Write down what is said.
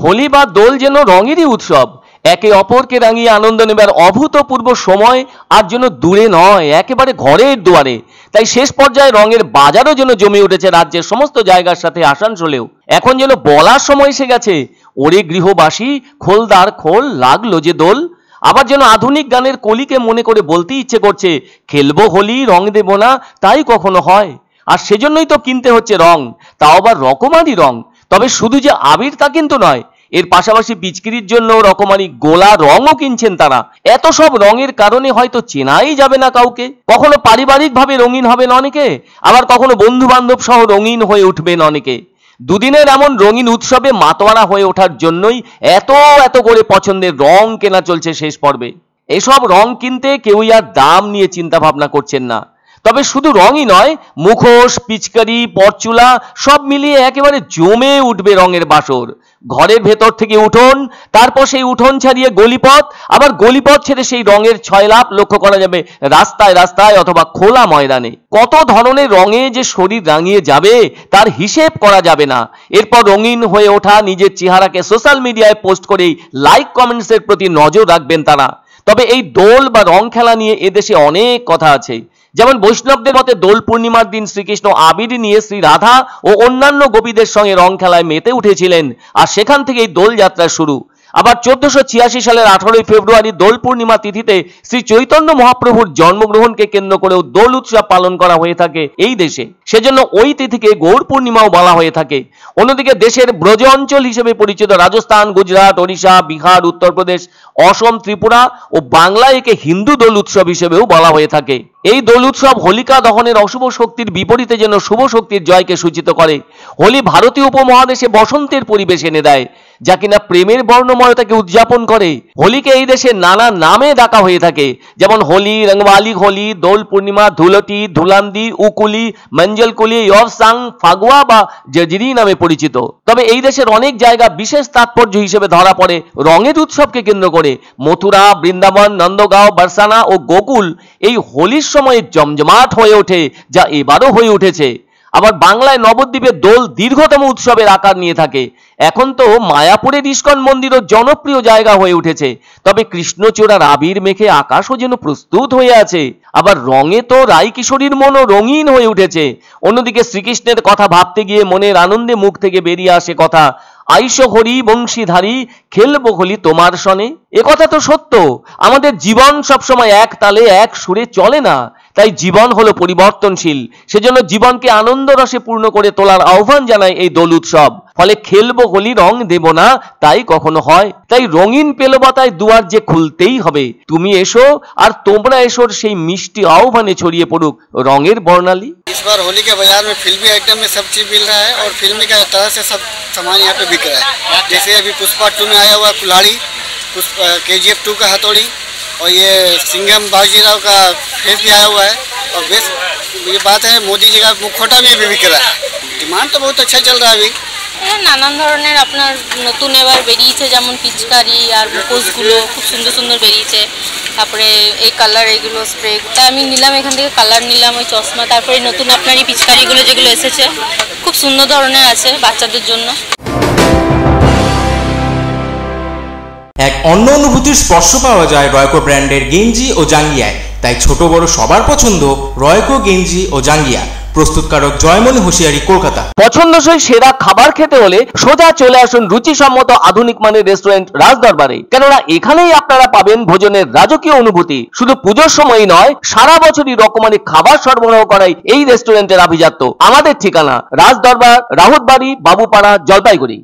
হোলি বা দোল যেন রঙেরই উৎসব, একে অপরকে রাঙিয়ে আনন্দ নেবার অভূতপূর্ব সময় আর যেন দূরে নয়, একেবারে ঘরের দুয়ারে। তাই শেষ পর্যায়ে রঙের বাজারও যেন জমে উঠেছে রাজ্যের সমস্ত জায়গার সাথে আসানসোলেও। এখন যেন বলার সময় এসে গেছে, ওরে গৃহবাসী খোলদার খোল, লাগলো যে দোল। আবার যেন আধুনিক গানের কলিকে মনে করে বলতে ইচ্ছে করছে, খেলবো হোলি রং দেব না তাই কখনো হয়। আর সেজন্যই তো কিনতে হচ্ছে রং, তাও আবার রকমারি রং। তবে শুধু যে আবির তা কিন্তু নয়, এর পাশাপাশি পিচকিরির জন্য রকমারি গোলা রঙও কিনছেন তারা। এত সব রঙের কারণে হয়তো চেনাই যাবে না কাউকে। কখনো পারিবারিক ভাবে রঙিন হবেন অনেকে, আবার কখনো বন্ধু বান্ধব সহ রঙিন হয়ে উঠবেন অনেকে। দুদিনের এমন রঙিন উৎসবে মাতোয়ারা হয়ে ওঠার জন্যই এত এত করে পছন্দের রং কেনা চলছে শেষ পর্বে। এসব রং কিনতে কেউই আর দাম নিয়ে চিন্তা ভাবনা করছেন না। তবে শুধু রঙই নয়, মুখোশ, পিচকারি, পরচুলা সব মিলিয়ে একেবারে জমে উঠবে রঙের বাসর। ঘরের ভেতর থেকে উঠোন, তারপর সেই উঠোন ছাড়িয়ে গলিপথ, আবার গলিপথ ছেড়ে সেই রঙের ছয়লাপ লক্ষ্য করা যাবে রাস্তায় রাস্তায় অথবা খোলা ময়দানে। কত ধরনের রঙে যে শরীর রাঙিয়ে যাবে তার হিসেব করা যাবে না। এরপর রঙিন হয়ে ওঠা নিজের চেহারাকে সোশ্যাল মিডিয়ায় পোস্ট করেই লাইক কমেন্টসের প্রতি নজর রাখবেন তারা। তবে এই দোল বা রং খেলা নিয়ে এদেশে অনেক কথা আছে। যেমন বৈষ্ণবদের মতে দোল পূর্ণিমার দিন শ্রীকৃষ্ণ আবির নিয়ে শ্রী রাধা ও অন্যান্য গোপীদের সঙ্গে রং খেলায় মেতে উঠেছিলেন, আর সেখান থেকেই দোল যাত্রা শুরু। আবার 1486 সালের 18 ফেব্রুয়ারি দোল পূর্ণিমা তিথিতে শ্রী চৈতন্য মহাপ্রভুর জন্মগ্রহণকে কেন্দ্র করেও দোল উৎসব পালন করা হয়ে থাকে এই দেশে। সেজন্য ওই তিথিকে গৌর পূর্ণিমাও বলা হয়ে থাকে। অন্যদিকে দেশের ব্রজ অঞ্চল হিসেবে পরিচিত রাজস্থান, গুজরাট, ওড়িশা, বিহার, উত্তরপ্রদেশ, অসম, ত্রিপুরা ও বাংলায় একে হিন্দু দোল উৎসব হিসেবেও বলা হয়ে থাকে। এই দোল উৎসব হোলিকা দহনের অশুভ শক্তির বিপরীতে যেন শুভ শক্তির জয়কে সূচিত করে। হোলি ভারতীয় উপমহাদেশে বসন্তের পরিবেশ এনে দেয়, যা কিনা প্রেমের বর্ণময়তাকে উদযাপন করে। হোলিকে এই দেশে নানা নামে ডাকা হয়ে থাকে, যেমন হোলি, রংবালি হোলি, দোল পূর্ণিমা, ধুলটি, ধুলান্দি, উকুলি, মঞ্জলকুলি, ইয়বসাং, ফাগুয়া বা জজরি নামে পরিচিত। তবে এই দেশের অনেক জায়গা বিশেষ তাৎপর্য হিসেবে ধরা পড়ে রঙের উৎসবকে কেন্দ্র করে। মথুরা, বৃন্দাবন, নন্দগাঁও, বরসানা ও গোকুল এই হোলির সময়ে জমজমাট হয়ে ওঠে, যা এবারও হয়ে উঠেছে। আবার বাংলায় নবদ্বীপে দোল দীর্ঘতম উৎসবের আকার নিয়ে থাকে। এখন তো মায়াপুরের ইস্কন মন্দিরও জনপ্রিয় জায়গা হয়ে উঠেছে। তবে কৃষ্ণচূড়ার আবির মেখে আকাশও যেন প্রস্তুত হয়ে আছে। আবার রঙে তো রাই কিশোরীর মনও রঙিন হয়ে উঠেছে। অন্যদিকে শ্রীকৃষ্ণের কথা ভাবতে গিয়ে মনের আনন্দে মুখ থেকে বেরিয়ে আসে কথা, আইসো হরি বংশীধারী খেলবো হোলি তোমার সনে। এ কথা তো সত্য, আমাদের জীবন সবসময় এক তালে এক সুরে চলে না। তাই জীবন হলো পরিবর্তনশীল। সেজন্য জীবনকে আনন্দ রসে পূর্ণ করে তোলার আহ্বান জানায় এই দোল উৎসব। ফলে খেলবো হোলি রং দেব না তাই কখনো হয়। তাই রঙিন পেলবতায় দুয়ার যে খুলতেই হবে। তুমি এসো আর তোমরা এসোর সেই মিষ্টি আহ্বানে ছড়িয়ে পড়ুক রঙের বর্ণালী। इस बार होली के बाजार में फिल्मी आइटम में सब चीज मिल रहा है और फिल्मी का तरह से सब सामान यहाँ पे बिक रहा है। जैसे अभी पुष्पा 2 में आया हुआ कुल्हाड़ी, KGF 2 का हथौड़ी, और ये सिंघम बाजीराव का फेस भी आया हुआ है। और बेस्ट ये बात है मोदी जी का मुखौटा भी बिक रहा है। डिमांड तो बहुत अच्छा चल रहा है अभी। নানান ধরনের আপনার নতুন এবার বেরিয়েছে, যেমন পিচকারি আর মুখোশগুলো খুব সুন্দর সুন্দর বেরিয়েছে। তারপরে এই কালার, এগুলো স্প্রে, তাই আমি নিলাম এখান থেকে, কালার নিলাম, ওই চশমা। তারপরে নতুন আপনার এই পিচকারিগুলো যেগুলো এসেছে খুব সুন্দর ধরনের আছে বাচ্চাদের জন্য। এক অন্য অনুভূতির স্পর্শ পাওয়া যায় রয়কো ব্র্যান্ডের গেঞ্জি ও জাঙ্গিয়ায়। তাই ছোট বড় সবার পছন্দ রয়কো গেঞ্জি ও জাঙ্গিয়া। প্রস্তুতকারক জয়মনি হোশিয়ারি, কলকাতা। পছন্দসই সেরা খাবার খেতে হলে সোজা চলে আসুন রুচিসম্মত আধুনিক মানের রেস্টুরেন্ট রাজদরবারে। কেননা এখানেই আপনারা পাবেন ভোজনের রাজকীয় অনুভূতি। শুধু পুজোর সময়ই নয়, সারা বছরই রকমারি খাবার সরবরাহ করাই এই রেস্টুরেন্টের আভিজাত্য। আমাদের ঠিকানা রাজদরবার, রাহুতবাড়ি, বাবুপাড়া, জলপাইগুড়ি।